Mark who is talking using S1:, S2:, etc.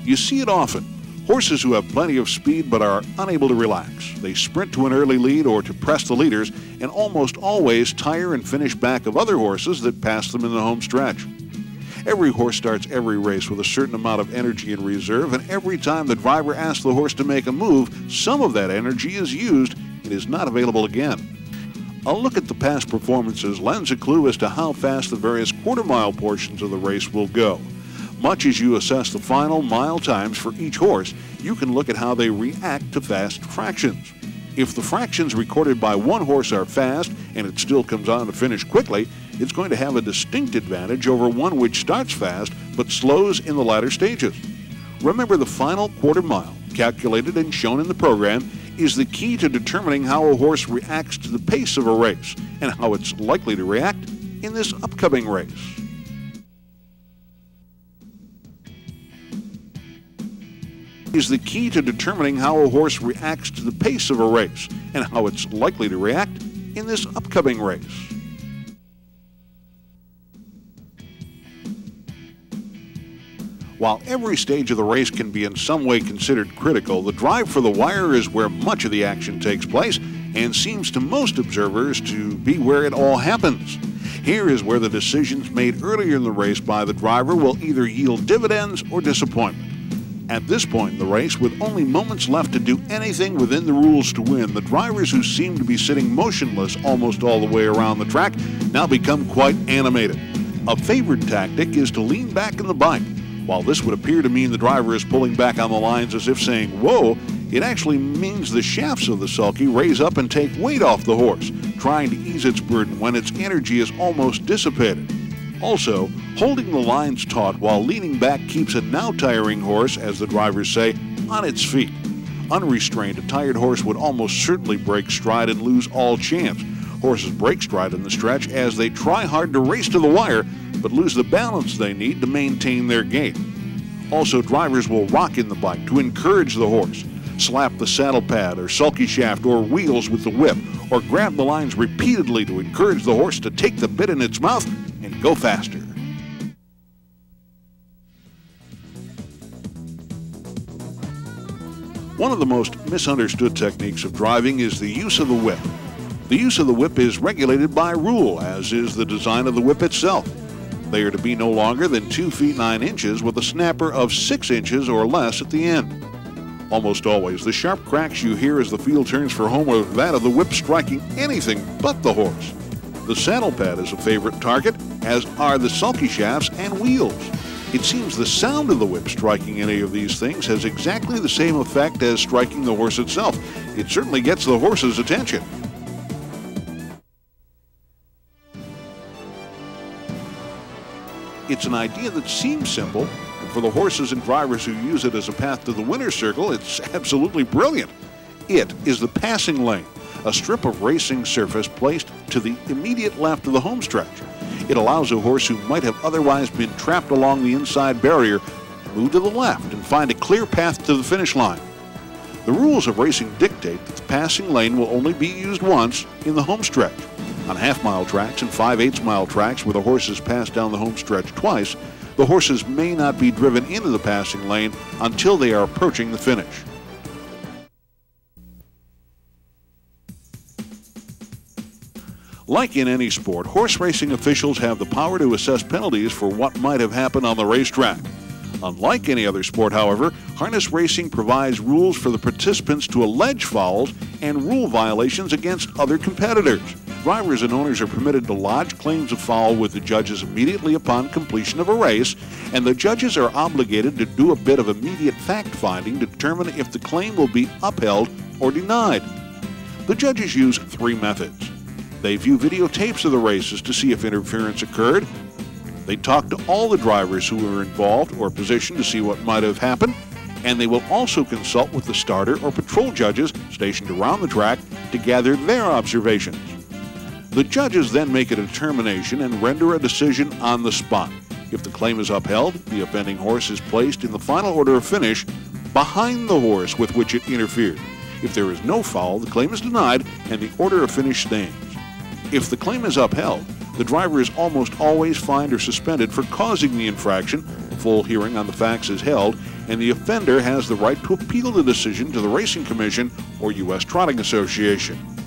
S1: You see it often. Horses who have plenty of speed but are unable to relax. They sprint to an early lead or to press the leaders and almost always tire and finish back of other horses that pass them in the home stretch. Every horse starts every race with a certain amount of energy in reserve, and every time the driver asks the horse to make a move, some of that energy is used and is not available again. A look at the past performances lends a clue as to how fast the various quarter-mile portions of the race will go. Much as you assess the final mile times for each horse, you can look at how they react to fast fractions. If the fractions recorded by one horse are fast and it still comes on to finish quickly, it's going to have a distinct advantage over one which starts fast but slows in the latter stages. Remember, the final quarter mile, calculated and shown in the program, is the key to determining how a horse reacts to the pace of a race and how it's likely to react in this upcoming race. Is the key to determining how a horse reacts to the pace of a race and how it's likely to react in this upcoming race. While every stage of the race can be in some way considered critical, the drive for the wire is where much of the action takes place and seems to most observers to be where it all happens. Here is where the decisions made earlier in the race by the driver will either yield dividends or disappointment. At this point in the race, with only moments left to do anything within the rules to win, the drivers who seem to be sitting motionless almost all the way around the track now become quite animated. A favored tactic is to lean back in the bike. While this would appear to mean the driver is pulling back on the lines as if saying, "Whoa," it actually means the shafts of the sulky raise up and take weight off the horse, trying to ease its burden when its energy is almost dissipated. Also, holding the lines taut while leaning back keeps a now tiring horse, as the drivers say, on its feet. Unrestrained, a tired horse would almost certainly break stride and lose all chance. Horses break stride in the stretch as they try hard to race to the wire, but lose the balance they need to maintain their gait. Also, drivers will rock in the bike to encourage the horse, slap the saddle pad or sulky shaft or wheels with the whip, or grab the lines repeatedly to encourage the horse to take the bit in its mouth and go faster. One of the most misunderstood techniques of driving is the use of the whip. The use of the whip is regulated by rule, as is the design of the whip itself. They are to be no longer than 2 feet 9 inches with a snapper of 6 inches or less at the end. Almost always, the sharp cracks you hear as the field turns for home are that of the whip striking anything but the horse. The saddle pad is a favorite target, as are the sulky shafts and wheels. It seems the sound of the whip striking any of these things has exactly the same effect as striking the horse itself. It certainly gets the horse's attention. It's an idea that seems simple, and for the horses and drivers who use it as a path to the winner's circle, it's absolutely brilliant. It is the passing lane, a strip of racing surface placed to the immediate left of the home stretch. It allows a horse who might have otherwise been trapped along the inside barrier to move to the left and find a clear path to the finish line. The rules of racing dictate that the passing lane will only be used once in the home stretch. On half-mile tracks and 5/8-mile tracks where the horses pass down the home stretch twice, the horses may not be driven into the passing lane until they are approaching the finish. Like in any sport, horse racing officials have the power to assess penalties for what might have happened on the racetrack. Unlike any other sport, however, harness racing provides rules for the participants to allege fouls and rule violations against other competitors. Drivers and owners are permitted to lodge claims of foul with the judges immediately upon completion of a race, and the judges are obligated to do a bit of immediate fact-finding to determine if the claim will be upheld or denied. The judges use 3 methods. They view videotapes of the races to see if interference occurred. They talk to all the drivers who were involved or positioned to see what might have happened, and they will also consult with the starter or patrol judges stationed around the track to gather their observations. The judges then make a determination and render a decision on the spot. If the claim is upheld, the offending horse is placed in the final order of finish behind the horse with which it interfered. If there is no foul, the claim is denied and the order of finish stands. If the claim is upheld, the driver is almost always fined or suspended for causing the infraction. Full hearing on the facts is held, and the offender has the right to appeal the decision to the Racing Commission or U.S. Trotting Association.